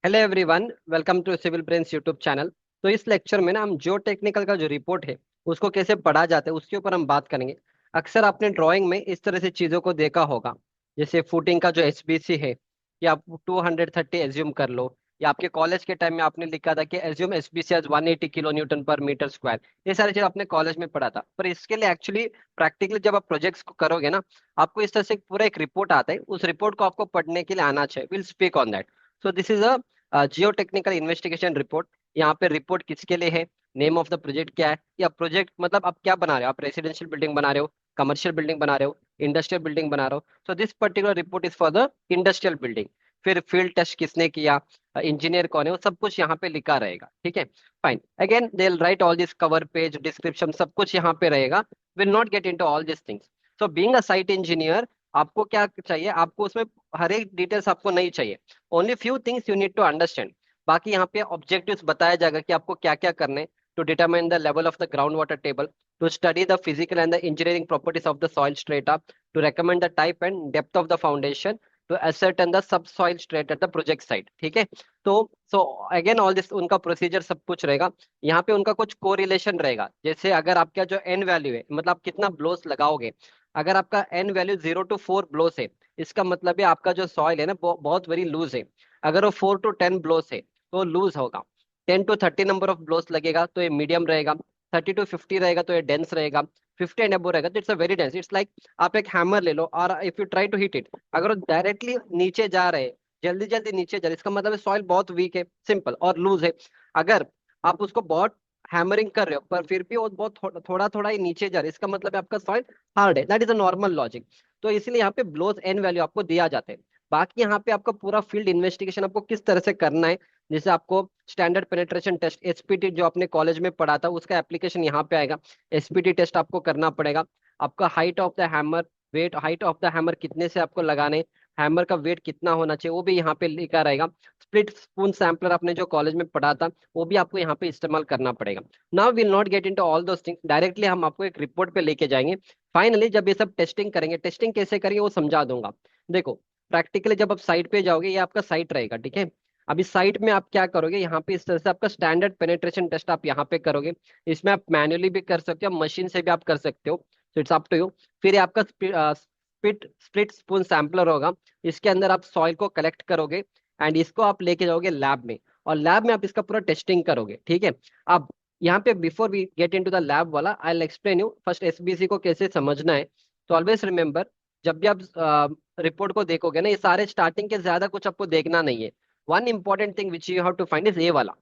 Hello everyone, welcome to civil brains YouTube channel. तो इस lecture में ना हम जियो टेक्निकल का जो रिपोर्ट है उसको कैसे पढ़ा जाता है उसके ऊपर हम बात करेंगे। अक्सर आपने ड्राइंग में इस तरह से चीज़ों को देखा होगा, जैसे फुटिंग का जो एसबीसी है, या आप 230 एज्यूम कर लो, या आपके कॉलेज के टाइम में आपने लिखा था कि assume SBC as 180 kilo newton पर मीटर स्क्वायर। ये सारी चीज़ आपने कॉलेज में पढ़ा था, पर इसके लिए एक्चुअली प्रैक्टिकली जब आप प्रोजेक्ट्स को करोगे ना, आपको इस तरह से पूरा एक रिपोर्ट आता है। उस रिपोर्ट को आपको पढ़ने के लिए आना चाहिए। Will speak on that. So this is Jio technical investigation report. यहाँ पे रिपोर्ट किसके लिए है, नेम ऑफ द प्रोजेक्ट क्या है, या प्रोजेक्ट मतलब आप क्या बना रहे हो, आप रेसिडेंशियल बिल्डिंग बना रहे हो, कमर्शियल बिल्डिंग बना रहे हो, इंडस्ट्रियल बिल्डिंग बना रहे हो। So this particular report is for the industrial building. फिर फील्ड टेस्ट किसने किया, इंजीनियर कौन है, वो सब कुछ यहाँ पे लिखा रहेगा। ठीक है, fine. Again they will right all this, cover page, description, सब कुछ यहाँ पे रहेगा। Will not get into all this things. So being a site engineer, आपको क्या चाहिए, आपको उसमें हर एक डिटेल्स आपको नहीं चाहिए। Only few things you need to understand. बाकी यहाँ पे ऑब्जेक्टिव्स बताया जाएगा कि आपको क्या क्या करने, to determine the level of the ground water table, to study the physical and the engineering properties of the soil strata, to recommend the type and depth of the foundation, to ascertain the subsoil strata at the project site. ठीक है, तो so again all this उनका procedure सब कुछ रहेगा। यहाँ पे उनका कुछ कोरिलेशन रहेगा, जैसे अगर आपका जो एन वैल्यू है, मतलब आप कितना ब्लोस लगाओगे। अगर आपका एन वैल्यू 0 to 4 ब्लोस है, इसका मतलब है आपका जो सॉइल है ना बहुत वेरी लूज है। अगर वो 4 to 10 ब्लोस है तो लूज होगा। 10 to 30 नंबर ऑफ ब्लोस लगेगा तो ये मीडियम रहेगा। 30 to 50 रहेगा तो ये डेंस रहेगा। 50 एंड अबो रहेगा तो it's a very dense. It's like आप एक हैमर ले लो और if you try to hit it, अगर वो डायरेक्टली नीचे जा रहे हैं, जल्दी जल्दी नीचे जा रहे, इसका मतलब सॉइल बहुत वीक है, सिंपल और लूज है। अगर आप उसको बहुत हैमरिंग कर रहे हो पर फिर भी वो बहुत थोड़ा थोड़ा ही नीचे जा रहा है, इसका मतलब है आपका सॉइल हार्ड है। That is a normal logic. तो इसलिए यहाँ पे ब्लोज एन वैल्यू आपको दिया जाता है। बाकी यहाँ पे आपका पूरा फील्ड इन्वेस्टिगेशन आपको किस तरह से करना है, जैसे आपको स्टैंडर्ड पेनिट्रेशन टेस्ट एसपीटी जो आपने कॉलेज में पढ़ा था उसका एप्लीकेशन यहाँ पे आएगा। एसपीटी टेस्ट आपको करना पड़ेगा। आपका height of the hammer, weight, height of the hammer कितने से आपको लगाने, हैमर का वेट कितना होना चाहिए वो भी यहाँ पे लिखा रहेगा। स्प्लिट स्पून सैम्पलर आपने जो कॉलेज में पढ़ा था वो भी आपको यहाँ पे इस्तेमाल करना पड़ेगा। Now will not get into all those things, directly हम आपको एक रिपोर्ट पे लेके जाएंगे। फाइनली जब ये सब टेस्टिंग करेंगे, टेस्टिंग कैसे करेंगे वो समझा दूंगा। देखो, प्रैक्टिकली जब आप साइट पे जाओगे, ये आपका साइट रहेगा, ठीक है। अभी साइट में आप क्या करोगे, यहाँ पे इस तरह से आपका स्टैंडर्ड पेनिट्रेशन टेस्ट आप यहाँ पे करोगे। इसमें आप मैन्युअली भी कर सकते हो, मशीन से भी आप कर सकते हो, so it's up to you. फिर ये आपका स्प्लिट स्पून सैम्पलर होगा। इसके अंदर आप सॉइल को कलेक्ट करोगे एंड इसको आप लेके जाओगे लैब में, और लैब में आप इसका पूरा टेस्टिंग करोगे। ठीक है, अब यहाँ पे before we get into the lab वाला, I will explain you first SBC को कैसे समझना है। तो ऑलवेज रिमेंबर, जब भी आप रिपोर्ट को देखोगे ना, ये सारे स्टार्टिंग के ज्यादा कुछ आपको देखना नहीं है। One important thing which you have to find is ये वाला।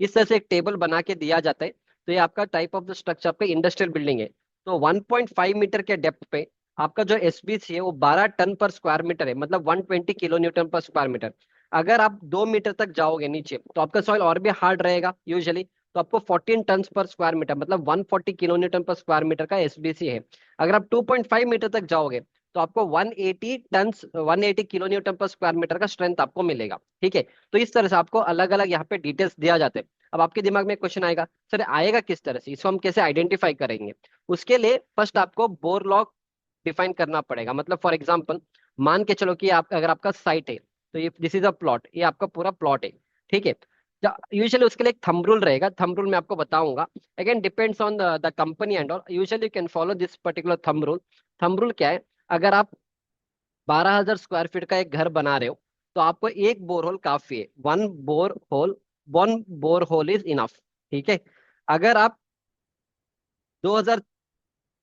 इस तरह से एक टेबल बना के दिया जाता है। तो ये आपका टाइप ऑफ द स्ट्रक्चर पे इंडस्ट्रियल बिल्डिंग है। तो 1.5 मीटर के डेप्थ पे आपका जो एसबीसी है वो 12 टन पर स्क्वायर मीटर है, मतलब 120 किलो न्यूटन पर स्क्वायर मीटर। अगर आप 2 मीटर तक जाओगे नीचे तो आपका सॉइल और भी हार्ड रहेगा यूजुअली। तो आपको 14 टन पर स्क्वायर मीटर, मतलब 140 किलो न्यूटन पर स्क्वायर मीटर का एसबीसी है। अगर आप 2.5 मीटर तक जाओगे तो आपको 180 टन, 180 किलो न्यूटन पर स्क्वायर मीटर का स्ट्रेंथ आपको मिलेगा। ठीक है, तो इस तरह से आपको अलग अलग यहाँ पे डिटेल्स दिया जाते हैं। अब आपके दिमाग में क्वेश्चन आएगा, सर आएगा किस तरह से, इसको हम कैसे आइडेंटिफाई करेंगे। उसके लिए फर्स्ट आपको बोर लॉ डिफाइन करना पड़ेगा। मतलब फॉर एग्जाम्पल, मान के चलो कि आप, अगर आपका साइट है, तो ये दिस इज अ प्लॉट, ये आपका पूरा प्लॉट है। ठीक है, यूजुअली उसके लिए एक थंब रूल रहेगा, थंब रूल मैं आपको बताऊंगा। Again depends on the company and all, usually you can follow this particular thumb rule. Thumb rule क्या है, अगर आप 12,000 स्क्वायर फीट का एक घर बना रहे हो तो आपको एक बोरहोल काफी है। One bore hole is enough. ठीक है, अगर आप 2000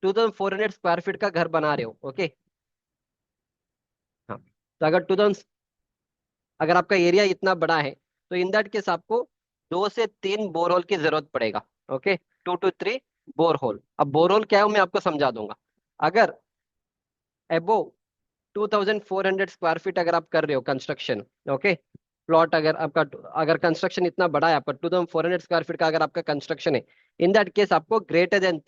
2400 स्क्वायर फीट का घर बना रहे हो, ओके, हाँ, तो अगर 2000, अगर आपका एरिया इतना बड़ा है तो इन दैट केस आपको 2 से 3 बोरहोल की जरूरत पड़ेगा। Okay, 2 to 3 borehole. अब बोरहोल क्या है वो मैं आपको समझा दूंगा। अगर एबो 2400 स्क्वायर फीट अगर आप कर रहे हो कंस्ट्रक्शन, ओके, प्लॉट अगर आपका, अगर कंस्ट्रक्शन इतना बड़ा है आपका, 2400 स्क्वायर फीट का अगर आपका कंस्ट्रक्शन है, इन दैट केस आपको ग्रेटर देन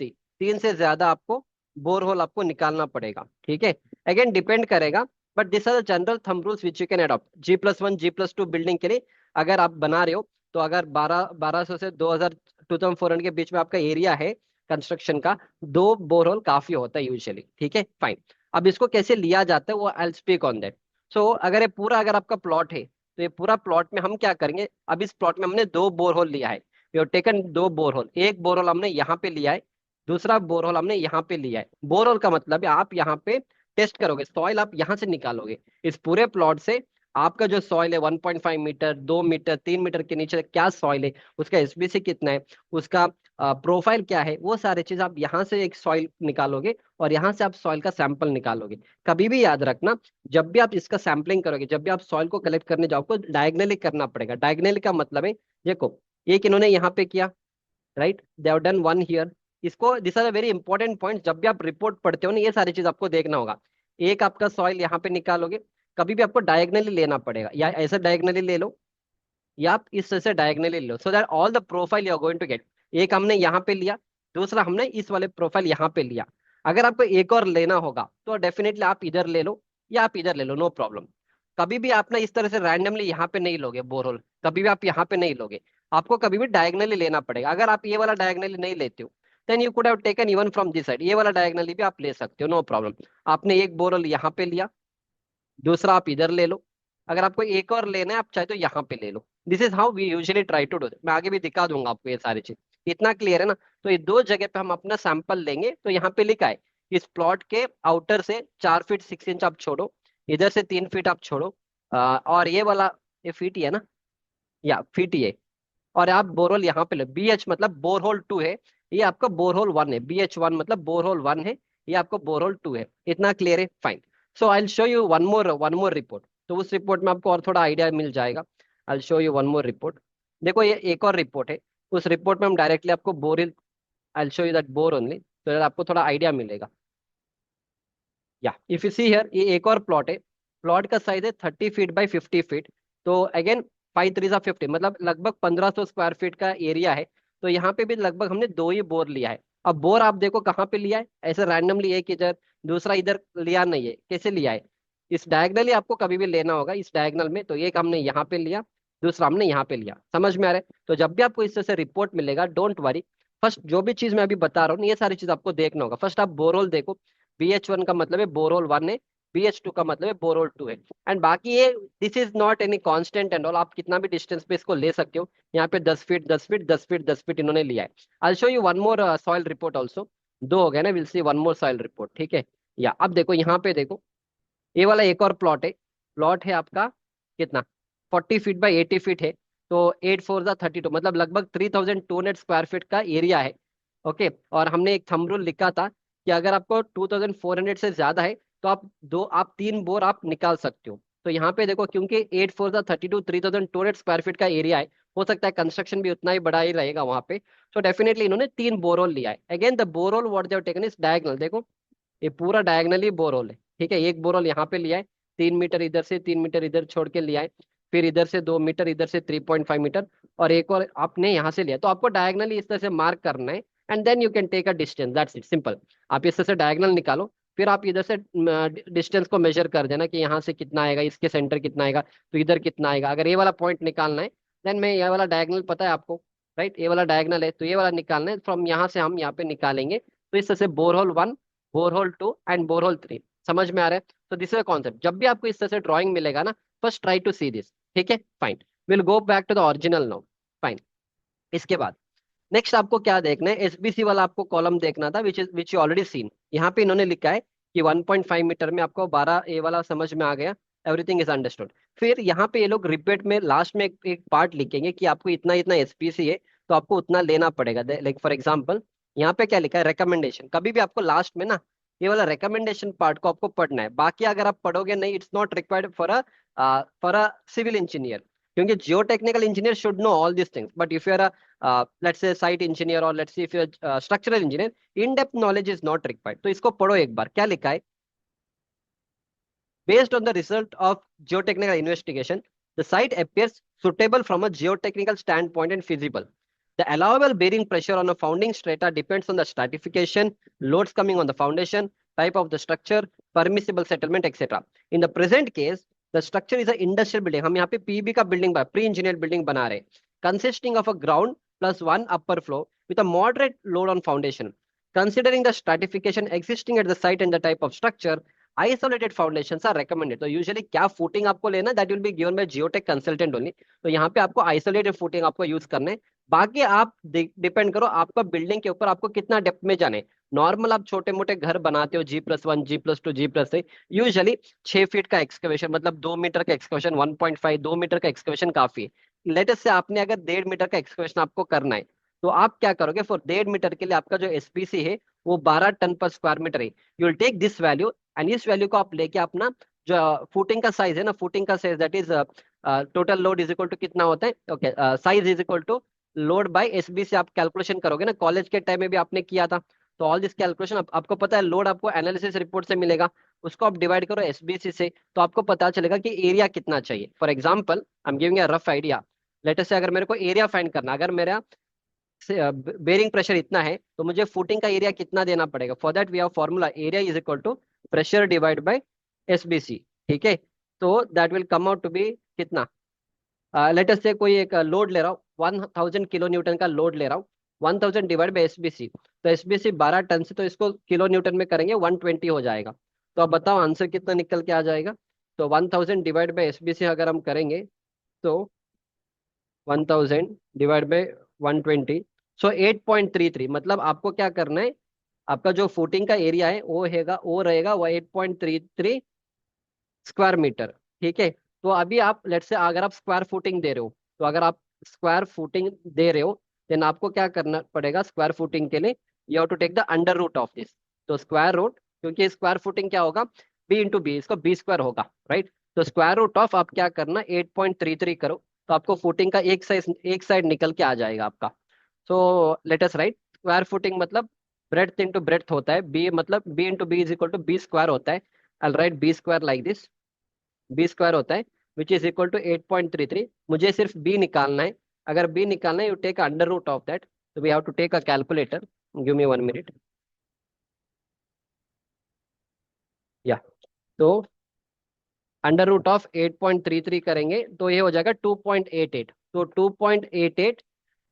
3 से ज्यादा आपको बोरहोल आपको निकालना पड़ेगा। ठीक है, अगेन डिपेंड करेगा, but this are the general thumb rules which you can adopt. G+1 G+2 building के लिए अगर आप बना रहे हो, तो अगर 1200 से 2000, 2400 के बीच में आपका एरिया है कंस्ट्रक्शन का, 2 बोरहोल काफी होता है यूजुअली। ठीक है, फाइन। अब इसको कैसे लिया जाता है वो आई स्पीक ऑन दैट। सो अगर ये पूरा, अगर आपका प्लॉट है, तो ये पूरा प्लॉट में हम क्या करेंगे, अब इस प्लॉट में हमने दो बोरहोल लिया है, वी हैव टेकन दो बोरहोल, एक बोरहोल हमने यहाँ पे लिया है, दूसरा बोरहोल हमने यहाँ पे लिया है। बोरहोल का मतलब है आप यहाँ पे टेस्ट करोगे, सॉइल आप यहाँ से निकालोगे इस पूरे प्लॉट से, आपका जो सॉइल है 1.5 मीटर, 2 मीटर, 3 मीटर के नीचे क्या सॉइल है, उसका एसबीसी कितना है, उसका प्रोफाइल क्या है, वो सारे चीज आप यहाँ से एक सॉइल निकालोगे और यहाँ से आप सॉइल का सैंपल निकालोगे। कभी भी याद रखना, जब भी आप इसका सैंपलिंग करोगे, जब भी आप सॉइल को कलेक्ट करने जाओ, आपको डायगनली करना पड़ेगा। डायगनली का मतलब है, देखो एक इन्होंने यहाँ पे किया, right, they have done one here. इसको, this are very important point, जब भी आप रिपोर्ट पढ़ते हो ना, ये सारी चीज आपको देखना होगा। एक आपका सॉइल यहाँ पे निकालोगे, कभी भी आपको डायगनली लेना पड़ेगा, या ऐसे डायगनली ले लो, या आप इस तरह से डायगनली ले लो, so that all the profile you are going to get. एक हमने यहाँ पे लिया, दूसरा हमने इस वाले प्रोफाइल यहाँ पे लिया। अगर आपको एक और लेना होगा तो डेफिनेटली आप इधर ले लो या आप इधर ले लो, नो प्रॉब्लम। कभी भी आप ना इस तरह से रैंडमली यहाँ पे नहीं लोगे बोरहोल, कभी भी आप यहाँ पे नहीं लोगे, आपको कभी भी डायगनली लेना पड़ेगा। अगर आप ये वाला डायगनली नहीं लेते हो, then you could have taken even from this side, ये वाला डायगनली भी आप ले सकते हो, नो प्रॉब्लम। आपने एक बोरहोल यहाँ पे लिया, दूसरा आप इधर ले लो, अगर आपको एक और लेना है आप चाहे तो यहाँ पे ले लो। This is how we usually try to do. मैं आगे भी दिखा दूंगा आपको ये सारी चीज, इतना क्लियर है ना। तो ये दो जगह पे हम अपना सैंपल लेंगे, तो यहाँ पे लिखा है इस प्लॉट के आउटर से 4 फीट 6 इंच आप छोड़ो, इधर से 3 फीट आप छोड़ो, और ये वाला, ये फीट ही है ना, या फीट ही है। और आप बोरहोल यहाँ पे लो, BH मतलब बोरहोल 2 है, ये आपका बोरहोल 1 है, BH1 मतलब बोरहोल 1 है, ये आपको बोरहोल 2 है। इतना क्लियर है, fine. So I will show you one more report, तो उस रिपोर्ट में आपको और थोड़ा आइडिया मिल जाएगा। आई will show you one more report. देखो ये एक और रिपोर्ट है, उस रिपोर्ट में हम डायरेक्टली आपको borehole, I will show you that bore only, तो आपको थोड़ा आइडिया मिलेगा। या इफ यू सी हियर, ये एक और प्लॉट है, प्लॉट का साइज है 30 फीट बाई 50 फीट। तो अगेन 5 3 50, मतलब लगभग 1500 स्क्वायर फीट का एरिया है। तो यहाँ पे भी लगभग हमने दो ही बोर लिया है। अब बोर आप देखो कहाँ पे लिया है, ऐसे रैंडमली एक इधर दूसरा इधर लिया नहीं है, कैसे लिया है, इस डायगनली आपको कभी भी लेना होगा, इस डायगनल में। तो एक हमने यहाँ पे लिया, दूसरा हमने यहाँ पे लिया, समझ में आ रहा है। तो जब भी आपको इस तरह से रिपोर्ट मिलेगा, डोंट वरी, फर्स्ट जो भी चीज मैं अभी बता रहा हूँ ये सारी चीज आपको देखना होगा। फर्स्ट आप बोरोल देखो, BH1 का मतलब है बोरहोल 1 है, BH2 का मतलब है बोरहोल 2 है। एंड बाकी ये, this is not any constant and all, आप कितना भी डिस्टेंस पे इसको ले सकते हो। यहाँ पे 10 फीट 10 फीट 10 फीट 10 फीट इन्होंने लिया है। आई show you one more soil report also, दो हो गए ना, will see one more soil report, ठीक है। या अब देखो यहाँ पे देखो, ये वाला एक और प्लॉट है, प्लॉट है आपका कितना, 40 फीट बाई 80 फीट है। तो 8 4 32, मतलब लगभग 3200 स्क्वायर फीट का एरिया है। ओके, और हमने एक थंब रूल लिखा था कि अगर आपको 2400 से ज्यादा है तो आप तीन बोर आप निकाल सकते हो। तो यहाँ पे देखो, क्योंकि 8 4 32, 3200 स्क्वायर फीट का एरिया है, हो सकता है कंस्ट्रक्शन भी उतना ही बड़ा ही रहेगा वहां पे। तो डेफिनेटली इन्होंने तीन बोरोल लिया है। Again the borehole what they have taken is diagonal, देखो ये पूरा डायगनली बोरोल है, ठीक है। एक बोरोल यहाँ पे लिया है, 3 मीटर इधर से, 3 मीटर इधर छोड़ के लिया है, फिर इधर से 2 मीटर, इधर से 3.5 मीटर, और एक और आपने यहाँ से लिया। तो आपको डायगनली इस तरह से मार्क करना है, and then you can take a distance, that's it, simple. आप इस तरह से डायगनल निकालो, फिर आप इधर से डिस्टेंस को मेजर कर देना कि यहाँ से कितना आएगा, इसके सेंटर कितना आएगा, तो इधर कितना आएगा। अगर ये वाला पॉइंट निकालना है, देन मैं ये वाला डायगनल पता है आपको, राइट, ये वाला डायगनल है, तो ये वाला निकालना है, फ्रॉम यहाँ से हम यहाँ पे निकालेंगे। तो इस तरह से बोरहोल 1, बोरहोल 2 एंड बोरहोल 3, समझ में आ रहा है। तो दिस इज कॉन्सेप्ट, जब भी आपको इस तरह से ड्राइंग मिलेगा ना, first try to see this, ठीक है, fine. Will go back to the original now, fine. इसके बाद नेक्स्ट आपको क्या देखना है, एसबीसी वाला आपको कॉलम देखना था, विच यू ऑलरेडी सीन। यहाँ पे इन्होंने लिखा है कि 1.5 मीटर में आपको 12, ए वाला समझ में आ गया, एवरीथिंग इज अंडरस्टूड। फिर यहाँ पे ये लोग रिपीट में लास्ट में एक पार्ट लिखेंगे कि आपको इतना इतना एसपीसी है, तो आपको उतना लेना पड़ेगा। लाइक फॉर एग्जाम्पल, यहाँ पे क्या लिखा है, रिकमेंडेशन। कभी भी आपको लास्ट में ना ये वाला रिकमेंडेशन पार्ट को आपको पढ़ना है, बाकी अगर आप पढ़ोगे नहीं, it's not required for a civil engineer, क्योंकि जियो technical engineer should know all this things, but if you are let's say site engineer, or let's see if you're structural engineer, in depth knowledge is not required। तो इसको पढ़ो एक बार, क्या लिखा है, based on the result of geotechnical investigation, the site appears suitable from a geotechnical standpoint and feasible. The allowable bearing pressure on a founding strata depends on the stratification, loads coming on the foundation, type of the structure, permissible settlement, etc. In the present case, the structure is an industrial building. हम यहाँ पे PB का building, pre engineer building बना रहे, consisting of a ground plus one upper floor with a moderate load on foundation. Considering the stratification existing at the site and the type of structure, isolated foundations are recommended. तो usually क्या footing आपको लेना, that will be given by geotech consultant only. तो यहाँ पे आपको isolated footing आपको use करना है। बाकी आप डिपेंड करो आपका बिल्डिंग के ऊपर आपको कितना डेप्थ में जाना है। नॉर्मल आप छोटे मोटे घर बनाते हो G+1 G+2 G+3, usually 6 feet का एक्सकवेशन, मतलब 2 मीटर का एक्सकवेशन, 1.5 2 मीटर का एक्सकवेशन काफी है। लेटेस्ट से आपने अगर 1.5 मीटर का एक्सकवेशन आपको करना है, तो आप क्या करोगे, फॉर 1.5 मीटर के लिए आपका जो एसपीसी है वो 12 टन पर स्क्वायर मीटर है। You will take this value, and इस वैल्यू को आप लेके अपना जो फुटिंग का साइज है ना, फुटिंग का size that is total load is equal to कितना होता है, okay, size is equal to load by SB से आप कैलकुलेशन करोगे ना, कॉलेज के टाइम में भी आपने किया था। तो ऑल दिस कैलकुलेशन आपको पता है, लोड आपको एनालिसिस रिपोर्ट से मिलेगा, उसको आप डिवाइड करो एसबीसी से, तो आपको पता चलेगा कि एरिया कितना चाहिए। For example I am giving a rough idea. Late us से अगर मेरे को एरिया फाइंड करना, अगर मेरा बेरिंग प्रेशर इतना है, तो मुझे फुटिंग का एरिया कितना देना पड़ेगा। For that we have formula, area is equal to pressure divide by SBC. ठीक है, तो that will come out to be कितना, लेट अस से कोई एक लोड ले रहा हूँ, 1000 किलो न्यूटन का लोड ले रहा हूँ, 1000 डिवाइड बाई एसबीसी। तो एसबीसी 12 टन से, तो इसको किलो न्यूटन में करेंगे 120 हो जाएगा। तो अब बताओ आंसर कितना निकल के आ जाएगा। तो 1000 डिवाइड बाई एसबीसी अगर हम करेंगे, तो 1000 डिवाइड बाई 120, सो 8.33। मतलब आपको क्या करना है, आपका जो फुटिंग का एरिया है वो रहेगा 8.33 स्क्वायर मीटर। ठीक है, तो अभी आप लेट से अगर आप स्क्वायर फुटिंग दे रहे हो, तो अगर आप स्क्वायर फुटिंग दे रहे हो, देन आपको क्या करना पड़ेगा स्क्वायर फुटिंग के लिए, you have to take the under root of this. तो स्क्वायर रूट, क्योंकि स्क्वायर फुटिंग क्या होगा, B × B, इसको B² होगा, राइट। तो स्क्वायर रूट ऑफ आप क्या करना, 8.33 करो, तो आपको फुटिंग का एक साइड निकल के आ जाएगा आपका। So let us write, square footing मतलब ब्रेड्थ इंटू ब्रेड्थ होता है, बी मतलब B × B is equal to B² होता है। I'll write B² like this, B² होता है विच इज इक्वल टू 8.33। मुझे सिर्फ बी निकालना है। अगर बी निकालना है, you take under root of that. तो we have to take a calculator, give me 1 minute. या, तो अंडर रूट ऑफ 8.33 करेंगे तो ये हो जाएगा 2.88। तो 2.88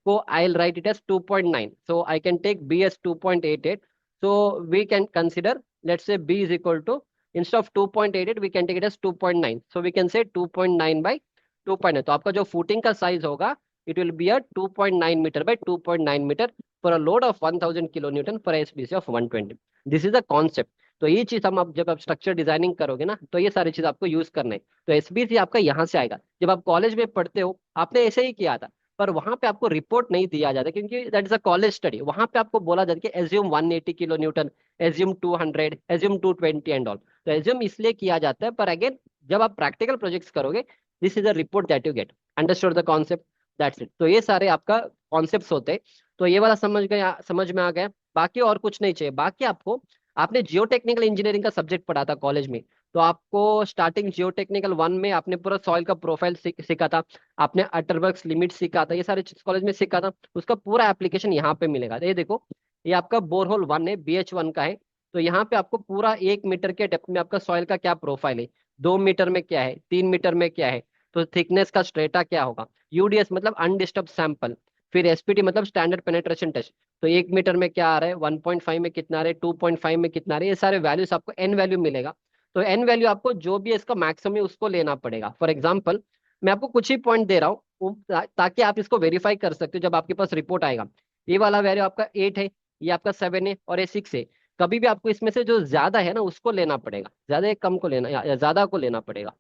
को I will write it as 2.9, so I can take B as 2.88। So we can consider, let's say B is equal to, instead of 2.88 we can take it as 2.9, so we can say 2.9 by 2.9। तो आपका जो footing का size होगा, it will be a 2.9 metre by 2.9 metre for a load of 1000 kilo newton for SBC of 120। This is the concept. तो ये चीज हम, आप जब आप स्ट्रक्चर डिजाइनिंग करोगे ना, तो ये सारी चीज आपको यूज करना है। तो एसबीसी आपका यहाँ से आएगा। जब आप कॉलेज में पढ़ते हो, आपने ऐसे ही किया था, पर वहां पे आपको रिपोर्ट नहीं दिया जाता, क्योंकि that is a college study. वहां पे आपको बोला जाता है कि assume 180 kilo Newton, assume 200, assume 220 and all. तो एज्यूम इसलिए किया जाता है, पर अगेन जब आप प्रैक्टिकल प्रोजेक्ट्स करोगे, this is a report that you get. Understood the concept, that's it. तो ये सारे आपका कॉन्सेप्ट्स होते हैं। तो ये वाला समझ में आ गया। बाकी और कुछ नहीं चाहिए। बाकी आपको, आपने जियो टेक्निकल इंजीनियरिंग का सब्जेक्ट पढ़ा था कॉलेज में, तो आपको स्टार्टिंग जियो टेक्निकल 1 में आपने पूरा सॉइल का प्रोफाइल सीखा था, आपने अटरवर्क्स लिमिट सीखा था, ये सारे चीज कॉलेज में सीखा था। उसका पूरा एप्लीकेशन यहाँ पे मिलेगा। ये देखो, ये आपका बोरहोल 1 है, BH1 का है। तो यहाँ पे आपको पूरा 1 मीटर के डेप्थ में आपका सॉइल का क्या प्रोफाइल है, 2 मीटर में क्या है, 3 मीटर में क्या है, तो थिकनेस का स्ट्रेटा क्या होगा, यूडीएस मतलब अनडिस्टर्ब सैंपल, फिर एसपीटी मतलब स्टैंडर्ड पेनेट्रेशन टेस्ट। तो 1 मीटर में क्या आ रहा है, 1.5 में कितना आ रहा है, 2.5 में कितना आ रहा है, ये सारे वैल्यूज आपको एन वैल्यू मिलेगा। तो एन वैल्यू आपको जो भी है इसका मैक्सिमम है उसको लेना पड़ेगा। फॉर एग्जाम्पल, मैं आपको कुछ ही पॉइंट दे रहा हूँ ताकि आप इसको वेरीफाई कर सकते हो जब आपके पास रिपोर्ट आएगा। ये वाला वैल्यू आपका 8 है, ये आपका 7 है, और ये 6 है। कभी भी आपको इसमें से जो ज्यादा है ना उसको लेना पड़ेगा, ज्यादा या कम को लेना, या ज्यादा को लेना पड़ेगा।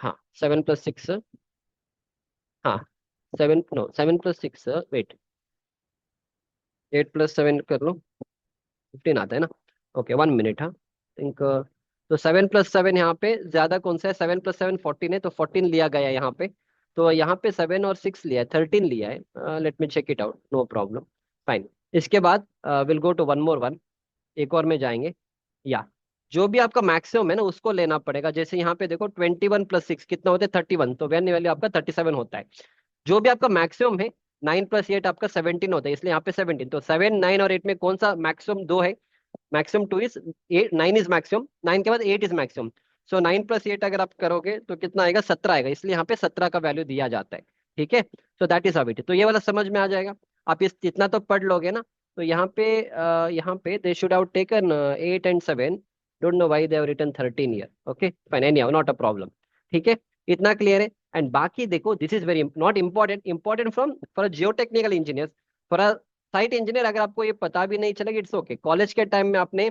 हाँ, 7 + 6, हाँ, 7 + 6, वेट, 8 + 7 कर लो, 15 आता है ना। ओके, 1 मिनट, हाँ, थिंक। तो 7 + 7 यहाँ पे ज्यादा कौन सा है, 7 + 7 14 है, तो 14 लिया गया है यहाँ पे। तो यहाँ पे 7 और 6 लिया है, 13 लिया है। Let me check it out, no problem, fine. इसके बाद will go to one more one, एक और में जाएंगे। या, जो भी आपका मैक्सिमम है ना उसको लेना पड़ेगा। जैसे यहाँ पे देखो, 21 + 6 कितना होता है, 31, तो वैन वैल्यू आपका 37 होता है। जो भी आपका मैक्सिमम है, 9 + 8 आपका 17 होता है, इसलिए यहाँ पे 17। तो 7 9 और 8 में कौन सा मैक्सिमम, 2 है। मैक्सिमम 2 इज 8, 9 इज मैक्सिमम, 9 के बाद 8 इज मैक्सिमम। सो 9 + 8 अगर आप करोगे तो कितना आएगा, 17 आएगा, इसलिए यहाँ पे 17 का वैल्यू दिया जाता है। ठीक है, so that is how it. तो ये वाला समझ में आ जाएगा। आप इस इतना तो पढ़ लोगे ना। तो यहाँ पे they should have taken 8 and 7, don't know why they have written 13 year, okay fine, anyhow not a problem. ठीक है, इतना क्लियर है। एंड बाकी देखो, this is very not important, important from for geo technical engineer, for a site engineer. अगर आपको ये पता भी नहीं चलेगा, इट्स ओके। कॉलेज के टाइम में आपने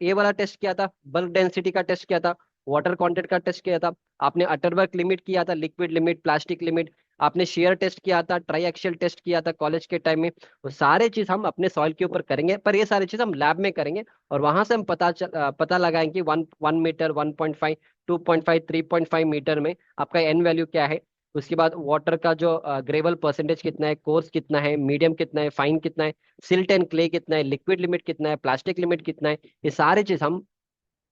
ये वाला टेस्ट किया था, बल्क डेंसिटी का टेस्ट किया था, वाटर कंटेंट का टेस्ट किया था, आपने अटरवर्क लिमिट किया था, लिक्विड लिमिट, प्लास्टिक लिमिट, आपने शेयर टेस्ट किया था, ट्राई एक्शियल टेस्ट किया था कॉलेज के टाइम में। वो सारे चीज हम अपने सॉइल के ऊपर करेंगे, पर ये सारी चीज हम लैब में करेंगे। और वहां से हम पता लगाएंगे 1 मीटर, 1.5, 2.5, 3.5 मीटर में आपका एन वैल्यू क्या है। उसके बाद वाटर का जो ग्रेवल परसेंटेज कितना है, कोर्स कितना है, मीडियम कितना है, फाइन कितना है, सिल्ट एंड क्ले कितना है, लिक्विड लिमिट कितना है, प्लास्टिक लिमिट कितना है, ये सारी चीज हम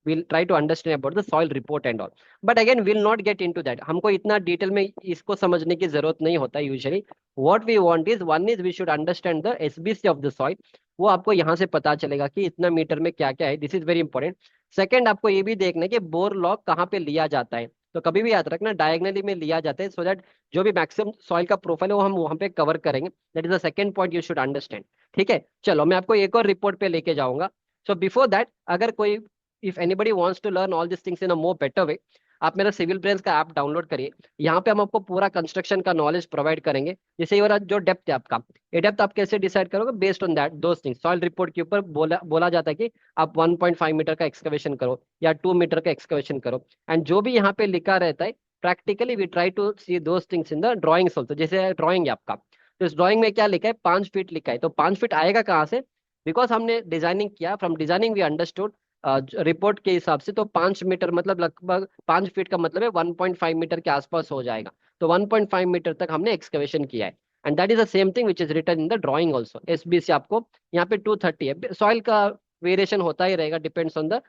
we'll try to understand about the soil report and all, but again we'll not get into that। हमको इतना डिटेल में इसको समझने की जरूरत नहीं होता usually. what we want is, one is we should understand the SBC of the soil। वो आपको यहाँ से पता चलेगा कि इतना मीटर में क्या क्या है, this is very important. Second, आपको ये भी देखना है कि बोर लॉग कहाँ पे लिया जाता है। तो कभी भी याद रखना, डायगनली में लिया जाता है, सो दैट जो भी मैक्सिमम सॉइल का प्रोफाइल है वो हम वहाँ पे कवर करेंगे। That is the second point you should understand. ठीक है, चलो मैं आपको एक और रिपोर्ट पे लेके जाऊंगा। सो बिफोर दैट, अगर कोई, if anybody wants to learn all this things in a more better way, आप मेरा सिविल ब्रेन्स का ऐप डाउनलोड करिए। यहाँ पे हम आपको पूरा कंस्ट्रक्शन का नॉलेज प्रोवाइड करेंगे। जैसे ये वाला जो डेप्थ है आपका, ये डेप्थ आप कैसे डिसाइड करोगे, based on that those things. Soil report के ऊपर बोला बोला जाता है कि आप 1.5 मीटर का एक्सकवेशन करो या 2 मीटर का एक्सकवेशन करो। एंड जो भी यहाँ पे लिखा रहता है, practically we try to see those things in the drawings also. जैसे ड्रॉइंग है आपका, तो इस ड्रॉइंग में क्या लिखा है, 5 फीट लिखा है, तो 5 फीट आएगा कहाँ से? बिकॉज हमने डिजाइनिंग किया, from designing we understood report के हिसाब से, तो 5 मीटर मतलब लगभग 5 फीट का मतलब है 1.5 मीटर के आसपास हो जाएगा। तो 1.5 मीटर तक हमने एक्सकवेशन किया है। And that is the same thing which is written in the drawing also. SBC आपको यहाँ पे 230 है। सॉइल का वेरिएशन होता ही रहेगा, डिपेंड्स ऑन द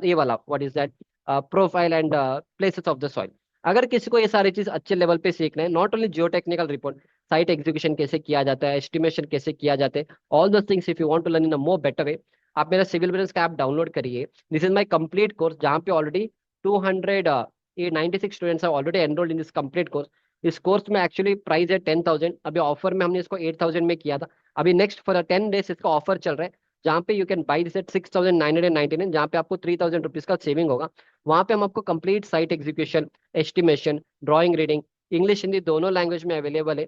ये वाला what is that profile and places of the soil. अगर किसी को ये सारी चीज अच्छे लेवल पे सीखना है, not only Jio technical report, site execution कैसे किया जाता है, एस्टिमेशन कैसे किया जाता है, although things if you want to learn in a more better way, आप मेरा सिविल ब्रेन्स का ऐप डाउनलोड करिए। This is my complete course, जहाँ पे ऑलरेडी 296 स्टूडेंट्स हैं already enrolled in this complete course. इस कोर्स में actually price है 10,000, अभी ऑफर में हमने इसको 8,000 में किया था। अभी नेक्स्ट फॉर 10 डेज इसका ऑफर चल रहा है, जहाँ पे you can buy this eight 6,999, जहाँ पे आपको 3,000 रुपीज का सेविंग होगा। वहाँ पे हम आपको complete site execution, estimation, drawing, reading, English Hindi दोनों लैंग्वेज में अवेलेबल है।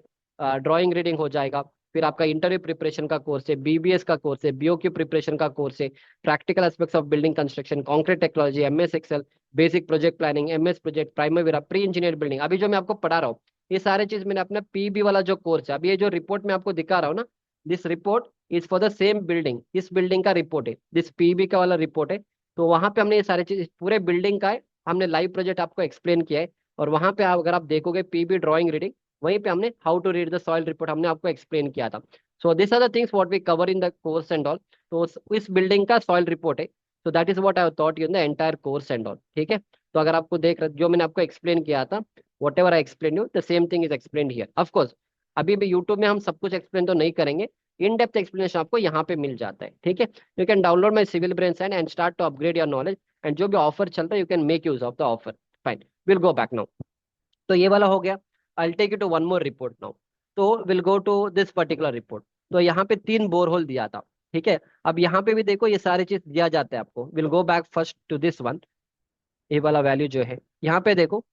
ड्राइंग रीडिंग हो जाएगा, फिर आपका इंटरव्यू प्रिपरेशन का कोर्स है, BBS का कोर्स है, BOQ प्रिपरेशन का कोर्स है, practical aspects of building construction, concrete technology, MS excel, basic project planning, MS project, primary pre engineer building. अभी जो मैं आपको पढ़ा रहा हूँ, ये सारे चीज मैंने अपना PB वाला जो कोर्स है, अभी ये जो रिपोर्ट मैं आपको दिखा रहा हूँ ना, this report is for the same building, इस बिल्डिंग का रिपोर्ट है, दिस PB का वाला रिपोर्ट है। तो वहां पे हमने ये सारे चीज पूरे बिल्डिंग का है, हमने लाइव प्रोजेक्ट आपको एक्सप्लेन किया है। और वहां पे अगर आप देखोगे PB ड्राइंग रीडिंग, वहीं पे हमने how to read the soil report हमने आपको एक्सप्लेन किया था। So this are the things what we cover in the course and all. तो इस बिल्डिंग का सॉइल रिपोर्ट है। तो that is what I thought you in the entire course and all. ठीक है, तो अगर आपको जो मैंने आपको एक्सप्लेन किया था, what ever I explain you, the same thing is explain here. Of course अभी भी यूट्यूब में हम सब कुछ एक्सप्लेन तो नहीं करेंगे, इन डेप्थ एक्सप्लेनेशन आपको यहाँ पे मिल जाता है। ठीक है, you can download my Civil Brains and start to upgrade your knowledge. And जो भी ऑफर चलता है, you can make use of the offer. Fine, will go back now. तो ये वाला हो गया। I take you to one more report now. तो will go to this particular report. तो यहाँ पे 3 बोरहोल दिया था। ठीक है, अब यहाँ पे भी देखो ये सारी चीज दिया जाता है आपको। Will go back first to this one. ये वाला वैल्यू जो है यहाँ पे देखो,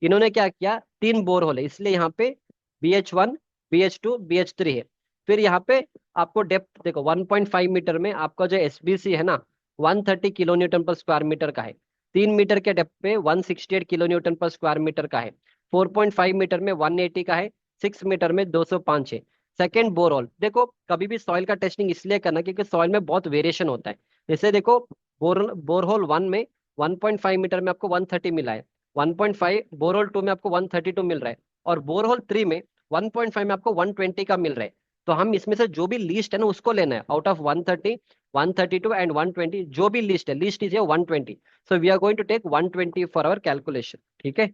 इन्होंने क्या किया, 3 बोरहोल है, इसलिए यहाँ पे BH1, BH2, BH3 है। फिर यहाँ पे आपको डेप्थ देखो, 1.5 मीटर में आपका जो SBC है ना, 130 किलो न्यूटन पर स्क्वायर मीटर का है। 3 मीटर के डेप्थ पे 168 किलो न्यूटन पर स्क्वायर मीटर का है। 4.5 मीटर में 180 का है। 6 मीटर में 205 है। सेकेंड बोरहोल देखो, कभी भी सॉइल का टेस्टिंग इसलिए करना क्योंकि सॉइल में बहुत वेरिएशन होता है। जैसे देखो, बोरहोल 1 में 1.5 मीटर में आपको 130 मिला है। 1.5 बोरहोल 2 में आपको 132 मिल रहा है। और बोरहोल 3 में 1.5 में आपको 120 का मिल रहा है। तो हम इसमें से जो भी लीस्ट है ना, उसको लेना है। आउट ऑफ 130, 132 एंड 120, जो भी लीस्ट है, least is 120। So we are going to take 120 for our calculation. ठीक है,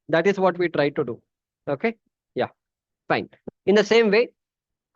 that is what we try to do. Okay, yeah fine. In the same way,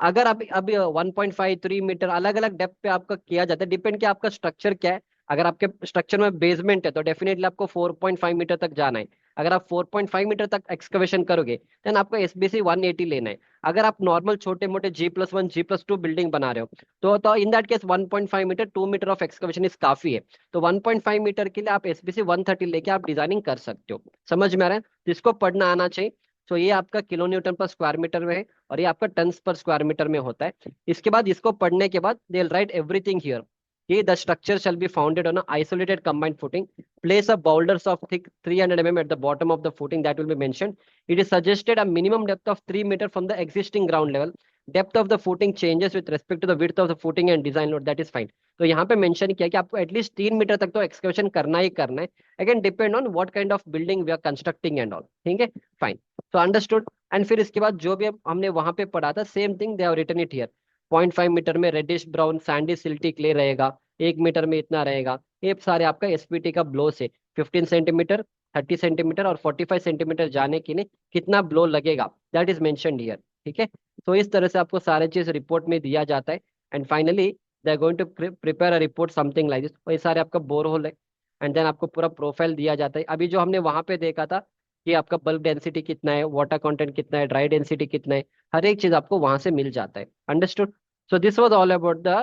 अगर आप अभी 1.5, 3 मीटर अलग अलग डेप्थ पे आपका किया जाता है, डिपेंड कि आपका स्ट्रक्चर क्या है। अगर आपके स्ट्रक्चर में बेसमेंट है, तो डेफिनेटली आपको 4.5 मीटर तक जाना है। अगर आप 4.5 मीटर तक एक्सकवेशन करोगे देन आपको एसबीसी 180 लेना है। अगर आप नॉर्मल छोटे मोटे G+1 G+2 बिल्डिंग बना रहे हो तो in that case 1.5 meter 2 meter of excavation is काफी है। तो 1.5 मीटर के लिए आप एसबीसी 130 लेके आप डिजाइनिंग कर सकते हो। समझ में आ रहा है? जिसको पढ़ना आना चाहिए। तो ये आपका किलो न्यूटन पर स्क्वायर मीटर में है और ये आपका टन्स पर स्क्वायर मीटर में होता है। इसके बाद इसको पढ़ने के बाद they will write everything here कि the structure shall be founded on a isolated combined footing. Place a boulders of thick 300 mm at the bottom of the footing that will be mentioned. It is suggested a minimum depth of 3 meter from the existing ground level. Depth of the footing changes with respect to the width of the footing and design load. That is fine. तो यहाँ पे mention किया कि आपको at least 3 metre तक तो excavation करना ही करना है। Again depend on what kind of building we are constructing and all. ठीक है, फाइन। तो अंडरस्टूड। एंड फिर इसके बाद जो भी हमने वहां पे पढ़ा था same thing they have written it here. 0.5 metre में reddish brown sandy silty clay रहेगा। 1 मीटर में इतना रहेगा। ये सारे आपका एसपीटी का ब्लो से 15 सेंटीमीटर, 30 सेंटीमीटर और 45 सेंटीमीटर जाने के लिए कितना ब्लो लगेगा दैट इज मेंशनड हियर। ठीक है। तो इस तरह से आपको सारे चीज रिपोर्ट में दिया जाता है। And finally they are going to prepare a report something like this. और ये सारे आपका बोर होल है। एंड देन आपको पूरा प्रोफाइल दिया जाता है। अभी जो हमने वहां पे देखा था कि आपका बल्क डेंसिटी कितना है, वाटर कंटेंट कितना है, ड्राई डेंसिटी कितना है, हर एक चीज आपको वहां से मिल जाता है। Understood? So this was all about the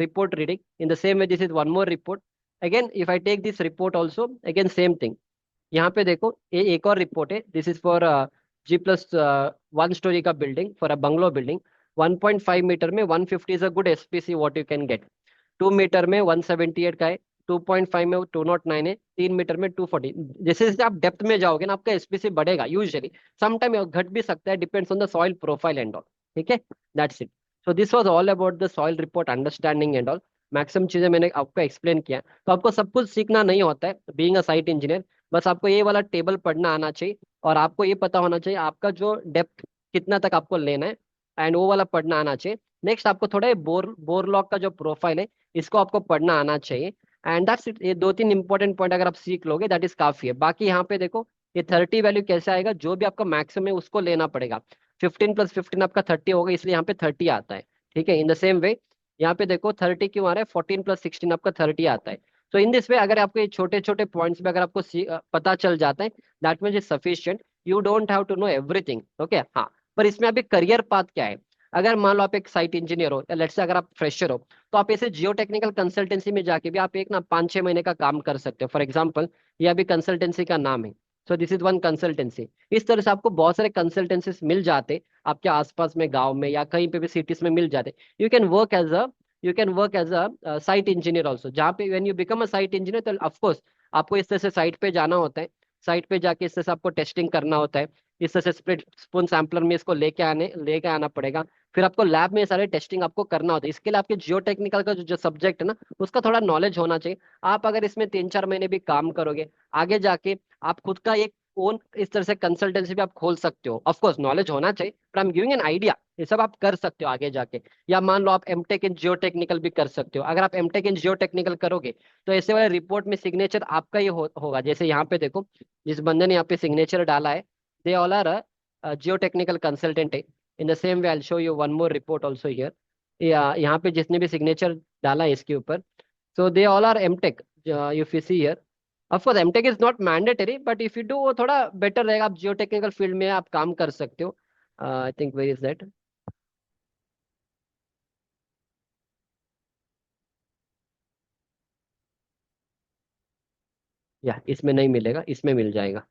report reading. In the same way, this is one more report. Again, if I take this report also, again same thing. यहाँ पे देखो ये एक और रिपोर्ट है। This is for G+1 storey का building for a bungalow building. 1.5 metre में 150 is a good SBC what you can get. 2 metre में 178 का है। 2.5 में 209 है। 3 मीटर में 240। जैसे जैसे आप डेप्थ में जाओगे ना आपका एसपीसी बढ़ेगा यूजुअली। समटाइम घट भी सकता है, depends on the soil profile and all. ठीक है, that's it. So this was all about the soil report understanding and all. Maximum चीजें मैंने आपको एक्सप्लेन किया। तो आपको सब कुछ सीखना नहीं होता है बीइंग अ साइट इंजीनियर। बस आपको ये वाला टेबल पढ़ना आना चाहिए और आपको ये पता होना चाहिए आपका जो डेप्थ कितना तक आपको लेना है। एंड वो वाला पढ़ना आना चाहिए। नेक्स्ट आपको थोड़ा ये बोरलॉग का जो प्रोफाइल है इसको आपको पढ़ना आना चाहिए। And that's it. ये दो तीन इंपॉर्टेंट पॉइंट अगर आप सीख लोगे दैट इज काफी है। बाकी यहाँ पे देखो ये 30 वैल्यू कैसे आएगा, जो भी आपका मैक्सिमम है उसको लेना पड़ेगा। 15+15 आपका 30 होगा इसलिए यहाँ पे 30 आता है। ठीक है, इन द सेम वे यहाँ पे देखो 30 क्यों आ रहा है, 14+16 आपका 30 आता है। तो इन दिस वे अगर आपको ये छोटे छोटे पॉइंट्स में अगर आपको पता चल जाता है that means is sufficient. You don't have to know everything. Okay, हाँ। पर इसमें अभी करियर पाथ क्या है? अगर मान लो आप एक साइट इंजीनियर हो या लेट्स से अगर आप फ्रेशर हो तो आप ऐसे जियो टेक्निकल कंसल्टेंसी में जाके भी आप एक ना 5-6 महीने का काम कर सकते हो। फॉर एग्जाम्पल ये अभी कंसल्टेंसी का नाम है। So this is one consultancy. इस तरह से आपको बहुत सारे कंसल्टेंसीज मिल जाते आपके आसपास में, गांव में या कहीं पे भी सिटीज में मिल जाते। You can work as a you can work as a site engineer also. जहाँ पे when you become a site engineer तो ऑफकोर्स आपको इस तरह से साइट पे जाना होता है। साइट पे जाके इस तरह से आपको टेस्टिंग करना होता है। इस तरह से स्प्लिट स्पून सैम्पलर में इसको लेके आना पड़ेगा। फिर आपको लैब में ये सारे टेस्टिंग आपको करना होता है। इसके लिए आपके जियो टेक्निकल का जो सब्जेक्ट है ना उसका थोड़ा नॉलेज होना चाहिए। आप अगर इसमें 3-4 महीने भी काम करोगे आगे जाके आप खुद का एक ओन इस तरह से कंसल्टेंसी भी आप खोल सकते हो। ऑफ कोर्स नॉलेज होना चाहिए पर आई एम गिविंग एन आइडिया। ये सब आप कर सकते हो आगे जाके। या मान लो आप एमटेक इन जियो टेक्निकल भी कर सकते हो। अगर आप एमटेक इन जियो टेक्निकल करोगे तो ऐसे वाले रिपोर्ट में सिग्नेचर आपका ही होगा। जैसे यहाँ पे देखो जिस बंदे ने यहाँ पे सिग्नेचर डाला है they all are geotechnical consultant है। In the same way I show you one more report also here. यहाँ पे जिसने भी सिग्नेचर डाला है इसके ऊपर so they all are MTech. If you see here of course MTech is not mandatory but if you do वो थोड़ा बेटर रहेगा। आप जियो टेक्निकल फील्ड में आप काम कर सकते हो। I think where is that. या इसमें नहीं मिलेगा, इसमें मिल जाएगा।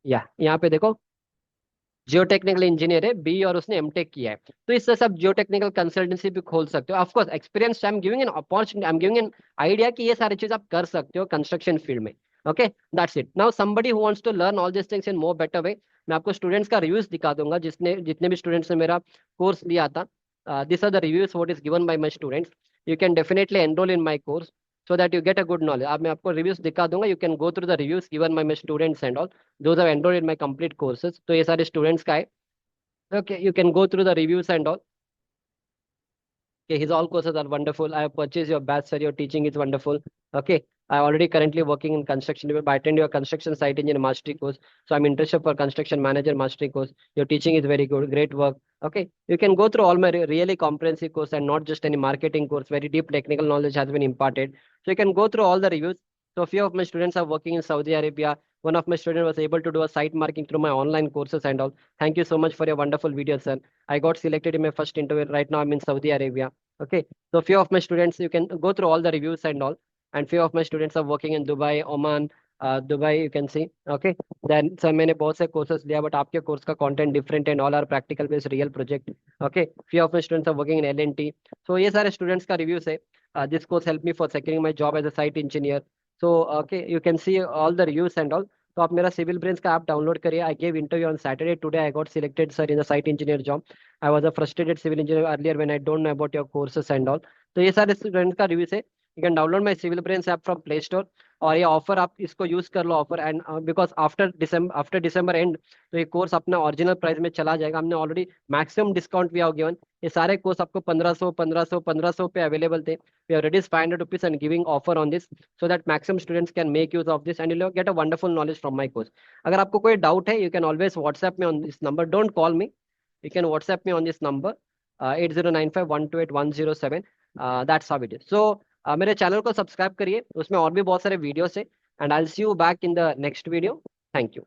या यहाँ पे देखो जियो टेक्निकल इंजीनियर है बी और उसने एमटेक किया है। तो इससे सब जियो टेक्निकल कंसल्टेंसी भी खोल सकते हो। Of course experience I am giving an opportunity, I am giving an idea कि ये सारी चीज आप कर सकते हो कंस्ट्रक्शन फील्ड में। Okay, that's it. Now somebody who wants to learn all this things in more better way मैं आपको स्टूडेंट्स का रिव्यूज दिखा दूंगा जिसने जितने भी स्टूडेंट्स ने मेरा कोर्स लिया था। This are the reviews what is given by my students. You can definitely enroll in my course so that you get a good knowledge। अब मैं आपको रिव्यूज दिखा दूंगा। You can go through the reviews given by my students and all those have enrolled in my complete courses. तो ये सारे students का है। Okay, you can go through the reviews and all। Okay, his all courses are wonderful. I have purchased your batch, sir. Your teaching is wonderful. Okay, I already currently working in construction. I attend your construction site engineer mastery course. So I'm interested for construction manager mastery course. Your teaching is very good. Great work. Okay, you can go through all my really comprehensive course and not just any marketing course. Very deep technical knowledge has been imparted. So you can go through all the reviews. So a few of my students are working in Saudi Arabia. One of my students was able to do a site marking through my online courses and all. Thank you so much for your wonderful video, sir. I got selected in my first interview. Right now I'm in Saudi Arabia. Okay, so few of my students, you can go through all the reviews and all, and few of my students are working in Dubai, Oman, Dubai, you can see. Okay, then sir मैंने बहुत से courses लिया, but आपके course का content different and all are practical based real project. Okay, few of my students are working in L&T. So ये सारे students का reviews है. This course helped me for securing my job as a site engineer. So okay, you can see all the reviews and all. तो आप मेरा civil bench का app download करिए. I gave interview on Saturday. Today I got selected sir in the site engineer job. I was a frustrated civil engineer earlier when I don't know about your courses and all. तो ये सारे student का review है. You can download my Civil Brains app from Play Store. और ये offer आप इसको use कर लो offer. And because after December end तो ये कोर्स अपना ओरिजिनल प्राइस में चला जाएगा. हमने ऑलरेडी मैक्सिमम डिस्काउंट भी आओ गिवन. ये सारे कोर्स आपको 1500 पे अवेलेबल थे. We have reduced 500 rupees and giving offer on this so that maximum students can make use of this and you'll get a wonderful knowledge from my course. अगर आपको कोई डाउट है, you can always WhatsApp me on this number. Don't call me. You can WhatsApp me on this number 8095128107. That's how it is. So मेरे channel को subscribe करिए, उसमें और भी बहुत सारे वीडियोस है. And I will see you back in the next video. Thank you.